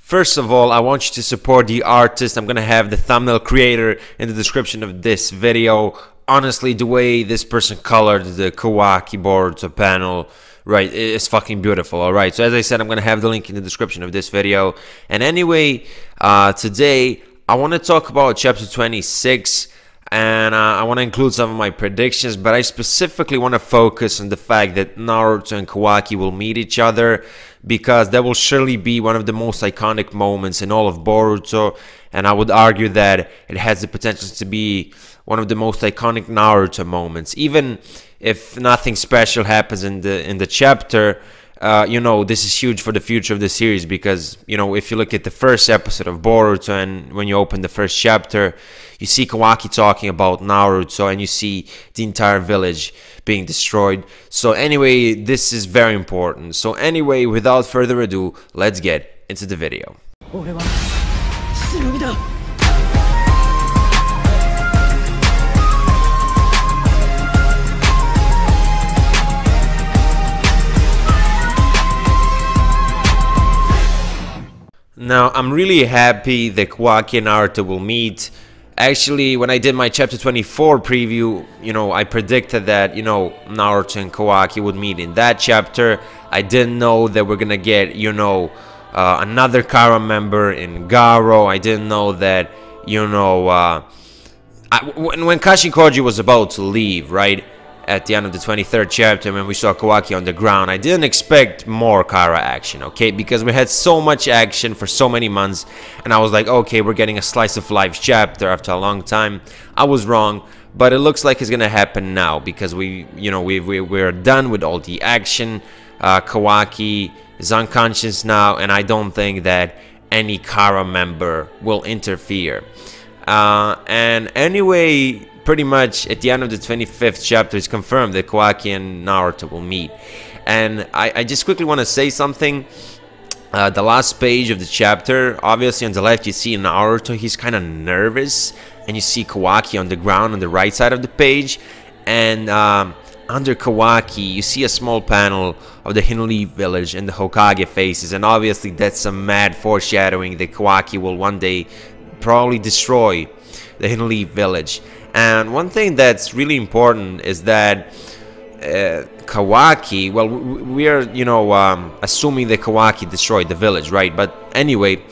First of all, I want you to support the artist. I'm gonna have the thumbnail creator in the description of this video. Honestly, the way this person colored the Kawaki Boruto panel, right, it's fucking beautiful. Alright, so as I said, I'm gonna have the link in the description of this video. And anyway, today I want to talk about chapter 26, and I want to include some of my predictions, but I specifically want to focus on the fact that Naruto and Kawaki will meet each other, because that will surely be one of the most iconic moments in all of Boruto, and I would argue that it has the potential to be one of the most iconic Naruto moments. Even if nothing special happens in the chapter, you know, this is huge for the future of the series, because, you know, if you look at the first episode of Boruto and when you open the first chapter, you see Kawaki talking about Naruto and you see the entire village being destroyed. So anyway, this is very important. So anyway, without further ado, let's get into the video. Now, I'm really happy that Kawaki and Naruto will meet. Actually, when I did my chapter 24 preview, you know, I predicted that, you know, Naruto and Kawaki would meet in that chapter. I didn't know that we're gonna get, you know, another Kara member in Garo. I didn't know that, you know, when Kashikoji was about to leave, right, at the end of the 23rd chapter, when we saw Kawaki on the ground, I didn't expect more Kara action, okay? Because we had so much action for so many months, and I was like, okay, we're getting a slice of life chapter after a long time. I was wrong, but it looks like it's gonna happen now, because we're done with all the action. Kawaki is unconscious now, and I don't think that any Kara member will interfere. And anyway, pretty much at the end of the 25th chapter, it's confirmed that Kawaki and Naruto will meet. And I just quickly want to say something. The last page of the chapter, obviously on the left you see Naruto, he's kind of nervous, and you see Kawaki on the ground on the right side of the page, and under Kawaki you see a small panel of the Hidden Leaf village and the Hokage faces, and obviously that's some mad foreshadowing that Kawaki will one day probably destroy the Hidden Leaf village. And one thing that's really important is that Kawaki, well, we are, you know, assuming that Kawaki destroyed the village, right? But anyway,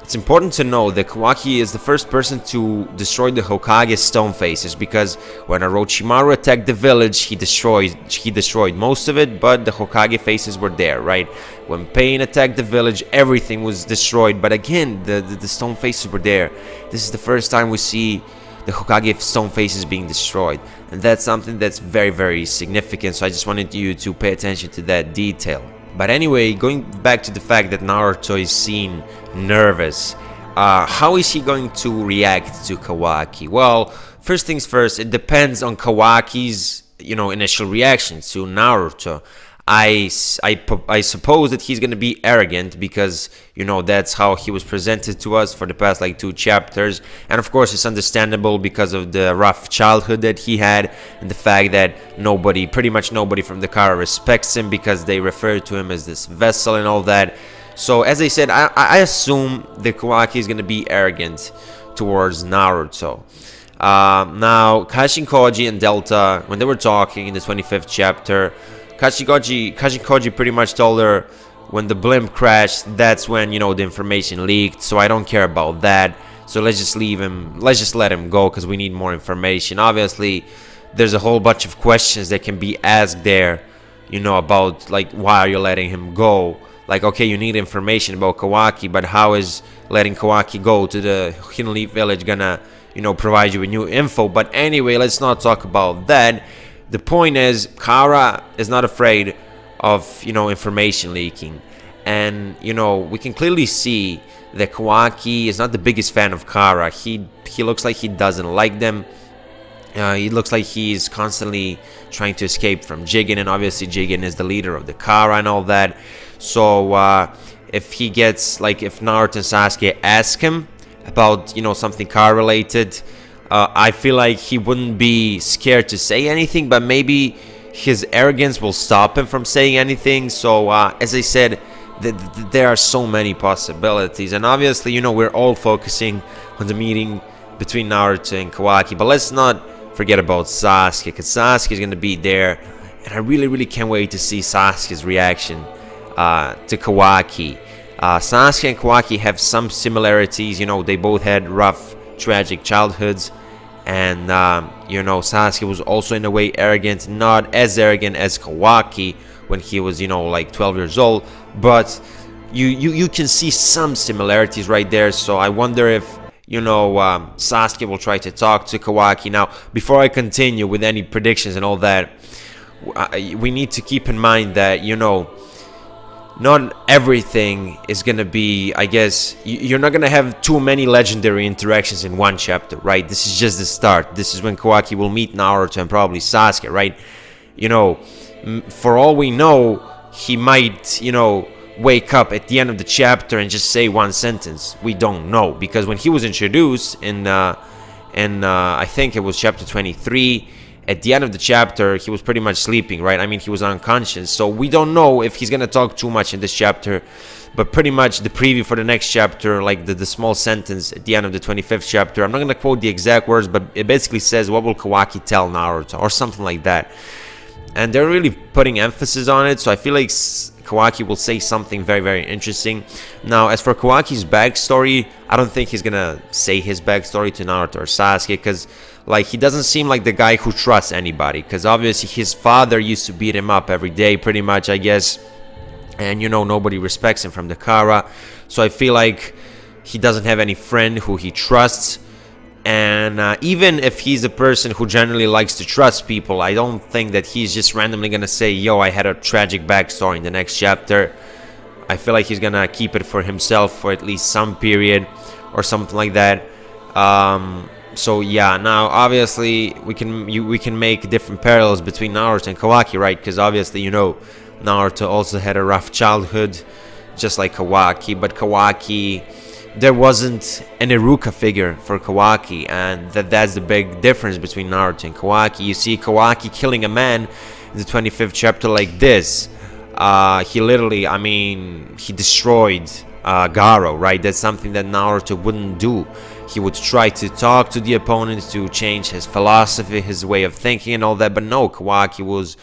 it's important to know that Kawaki is the first person to destroy the Hokage stone faces, because when Orochimaru attacked the village, he destroyed most of it, but the Hokage faces were there, right? When Pain attacked the village, everything was destroyed, but again, the stone faces were there. This is the first time we see the Hokage stone faces being destroyed, and that's something that's very, very significant, so I just wanted you to pay attention to that detail. But anyway, going back to the fact that Naruto is seen nervous, how is he going to react to Kawaki? Well, first things first, it depends on Kawaki's, you know, initial reaction to Naruto. I suppose that he's gonna be arrogant, because, you know, that's how he was presented to us for the past like 2 chapters, and of course it's understandable because of the rough childhood that he had, and the fact that pretty much nobody from the Kara respects him, because they refer to him as this vessel and all that. So as I said, I assume that Kawaki is gonna be arrogant towards Naruto. Now Kashikoji and Delta, when they were talking in the 25th chapter, Kashikoji pretty much told her when the blimp crashed, that's when, you know, the information leaked, so I don't care about that. So let's just leave him, let's just let him go, because we need more information. Obviously, there's a whole bunch of questions that can be asked there, you know, about, like, why are you letting him go? Like, okay, you need information about Kawaki, but how is letting Kawaki go to the Hidden Leaf village gonna, you know, provide you with new info? But anyway, let's not talk about that. The point is, Kara is not afraid of, you know, information leaking. And, you know, we can clearly see that Kawaki is not the biggest fan of Kara. He looks like he doesn't like them. He looks like he's constantly trying to escape from Jigen, and obviously Jigen is the leader of the Kara and all that. So if he gets, like, if Naruto and Sasuke ask him about, you know, something Kara related, I feel like he wouldn't be scared to say anything, but maybe his arrogance will stop him from saying anything. So as I said, There are so many possibilities, and obviously, you know, we're all focusing on the meeting between Naruto and Kawaki, but let's not forget about Sasuke, because Sasuke is going to be there, and I really can't wait to see Sasuke's reaction to Kawaki. Sasuke and Kawaki have some similarities, you know, they both had rough, tragic childhoods, and you know, Sasuke was also in a way arrogant, not as arrogant as Kawaki when he was, you know, like 12 years old, but you can see some similarities right there. So I wonder if, you know, Sasuke will try to talk to Kawaki. Now, before I continue with any predictions and all that, we need to keep in mind that, you know, not everything is gonna be, I guess, you're not gonna have too many legendary interactions in one chapter, right? This is just the start. This is when Kawaki will meet Naruto and probably Sasuke, right? You know, for all we know, he might, you know, wake up at the end of the chapter and just say one sentence. We don't know, because when he was introduced in I think it was chapter 23, at the end of the chapter he was pretty much sleeping, right? I mean, he was unconscious, so we don't know if he's gonna talk too much in this chapter. But pretty much the preview for the next chapter, like the small sentence at the end of the 25th chapter, I'm not gonna quote the exact words, but it basically says, what will Kawaki tell Naruto, or something like that. And they're really putting emphasis on it, so I feel like Kawaki will say something very interesting. Now, as for Kawaki's backstory, I don't think he's gonna say his backstory to Naruto or Sasuke, because, like, he doesn't seem like the guy who trusts anybody, because obviously his father used to beat him up every day, pretty much, I guess, and, you know, nobody respects him from the Kara, so I feel like he doesn't have any friend who he trusts. And even if he's a person who generally likes to trust people, I don't think that he's just randomly gonna say, yo, I had a tragic backstory in the next chapter. I feel like he's gonna keep it for himself for at least some period or something like that. So yeah, now obviously we can make different parallels between Naruto and Kawaki, right? Because obviously, you know, Naruto also had a rough childhood, just like Kawaki, but Kawaki, there wasn't an Iruka figure for Kawaki, and that's the big difference between Naruto and Kawaki. You see Kawaki killing a man in the 25th chapter like this. He literally, I mean, he destroyed Garo, right? That's something that Naruto wouldn't do. He would try to talk to the opponent to change his philosophy, his way of thinking and all that, but no, Kawaki was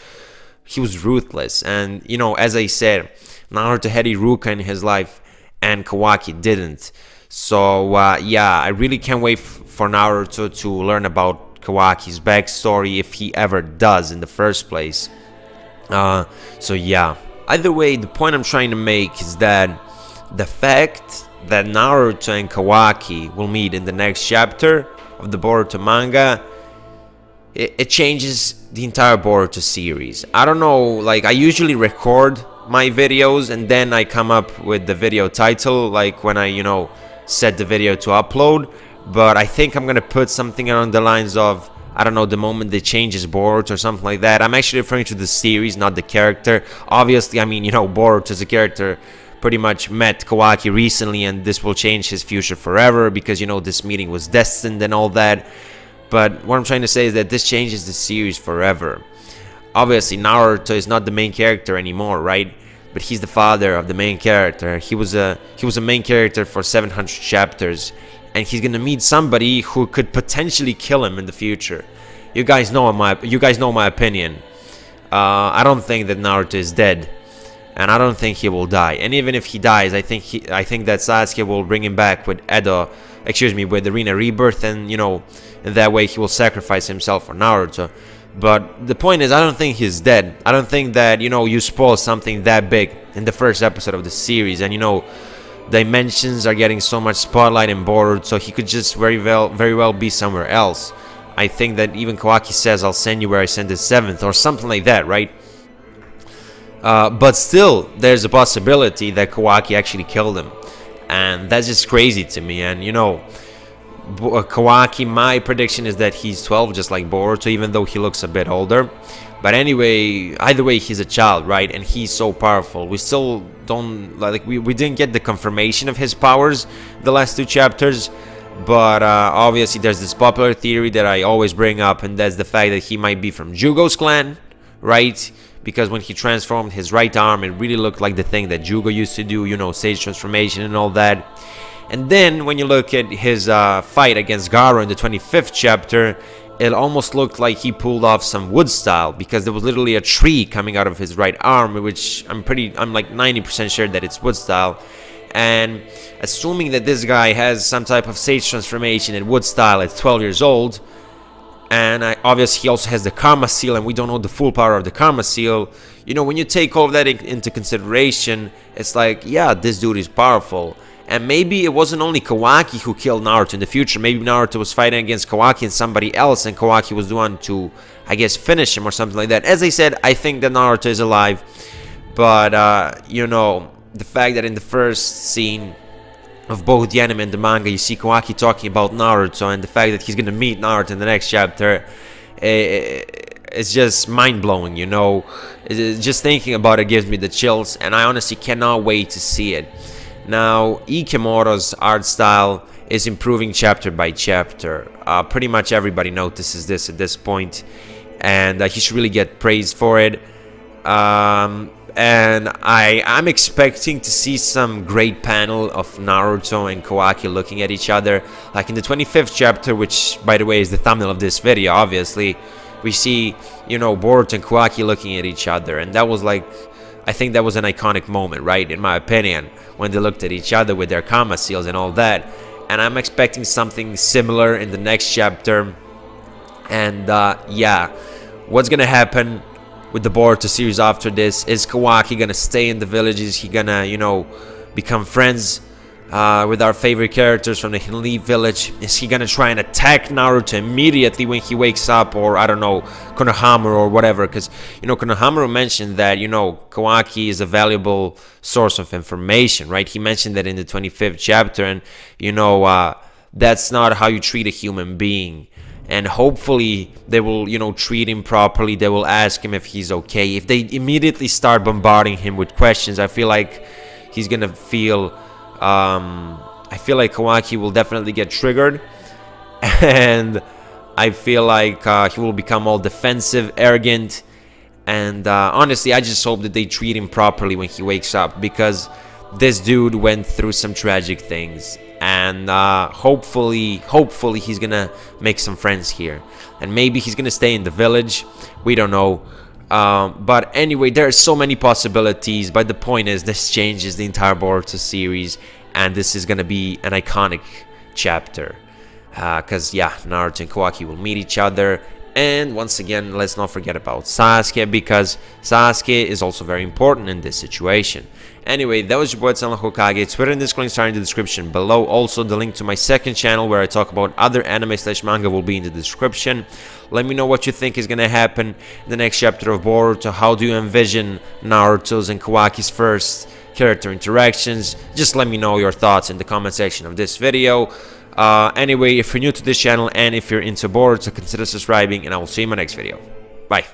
ruthless. And, you know, as I said, Naruto had Iruka in his life, and Kawaki didn't. So yeah, I really can't wait for Naruto to learn about Kawaki's backstory, if he ever does in the first place. So yeah, either way, the point I'm trying to make is that the fact that Naruto and Kawaki will meet in the next chapter of the Boruto manga, it changes the entire Boruto series. I don't know, like, I usually record my videos and then I come up with the video title, like when I, you know, set the video to upload. But I think I'm gonna put something along the lines of, I don't know, the moment they changes Boruto or something like that. I'm actually referring to the series, not the character. Obviously, I mean, you know, Boruto as a character pretty much met Kawaki recently, and this will change his future forever because, you know, this meeting was destined and all that. But what I'm trying to say is that this changes the series forever. Obviously, Naruto is not the main character anymore, right? But he's the father of the main character. He was a main character for 700 chapters, and he's gonna meet somebody who could potentially kill him in the future. You guys know my opinion. I don't think that Naruto is dead, and I don't think he will die. And even if he dies, I think that Sasuke will bring him back with with Arena Rebirth, and, you know, in that way he will sacrifice himself for Naruto. But the point is, I don't think he's dead. I don't think that, you know, you spoil something that big in the first episode of the series, and, you know, dimensions are getting so much spotlight in Boruto, so he could just very well be somewhere else. I think that even Kawaki says, I'll send you where I sent the 7th, or something like that, right? But still, there's a possibility that Kawaki actually killed him, and that's just crazy to me. And, you know, Kawaki, my prediction is that he's 12, just like Boruto, even though he looks a bit older. But anyway, either way, he's a child, right? And he's so powerful. We still don't, like, we didn't get the confirmation of his powers the last 2 chapters. But obviously there's this popular theory that I always bring up, and that's the fact that he might be from Jugo's clan, right? because when he transformed his right arm, it really looked like the thing that Jugo used to do, you know, Sage transformation and all that. And then when you look at his fight against Garo in the 25th chapter, it almost looked like he pulled off some wood style, because there was literally a tree coming out of his right arm, which I'm like 90% sure that it's wood style. And assuming that this guy has some type of Sage transformation in wood style at 12 years old, and obviously he also has the Karma Seal, and we don't know the full power of the Karma Seal, you know, when you take all of that into consideration, it's like, yeah, this dude is powerful. And maybe it wasn't only Kawaki who killed Naruto in the future. Maybe Naruto was fighting against Kawaki and somebody else, and Kawaki was the one to, I guess, finish him or something like that. As I said, I think that Naruto is alive. But, you know, the fact that in the first scene of both the anime and the manga, you see Kawaki talking about Naruto, and the fact that he's going to meet Naruto in the next chapter, it's just mind-blowing, you know. Just thinking about it gives me the chills, and I honestly cannot wait to see it. Now, Ikemura's art style is improving chapter by chapter. Pretty much everybody notices this at this point, and he should really get praised for it. And I'm expecting to see some great panel of Naruto and Kawaki looking at each other. Like in the 25th chapter, which, by the way, is the thumbnail of this video, obviously, we see, you know, Boruto and Kawaki looking at each other, and that was like, I think that was an iconic moment, right, in my opinion, when they looked at each other with their Karma Seals and all that. And I'm expecting something similar in the next chapter. And yeah, what's gonna happen with the Boruto series after this? Is Kawaki gonna stay in the village? Is he gonna, you know, become friends with our favorite characters from the Hinleaf village? Is he gonna try and attack Naruto immediately when he wakes up, or I don't know, Konohamaru or whatever? Because, you know, Konohamaru mentioned that, you know, Kawaki is a valuable source of information, right? He mentioned that in the 25th chapter, and, you know, that's not how you treat a human being. And hopefully they will, you know, treat him properly. They will ask him if he's okay. If they immediately start bombarding him with questions, I feel like he's gonna feel I feel like Kawaki will definitely get triggered, and I feel like he will become all defensive, arrogant, and honestly, I just hope that they treat him properly when he wakes up, because this dude went through some tragic things, and hopefully he's gonna make some friends here, and maybe he's gonna stay in the village. We don't know. But anyway, there are so many possibilities, but the point is, this changes the entire Boruto series, and this is gonna be an iconic chapter, because yeah, Naruto and Kawaki will meet each other. And once again, let's not forget about Sasuke, because Sasuke is also very important in this situation. Anyway, that was your boy Hokage. Twitter and Discord links are in the description below. Also, the link to my second channel where I talk about other anime/manga will be in the description. Let me know what you think is going to happen in the next chapter of Boruto. How do you envision Naruto's and Kawaki's first character interactions? Just let me know your thoughts in the comment section of this video. Anyway, if you're new to this channel and if you're into Boruto, consider subscribing, and I will see you in my next video. Bye.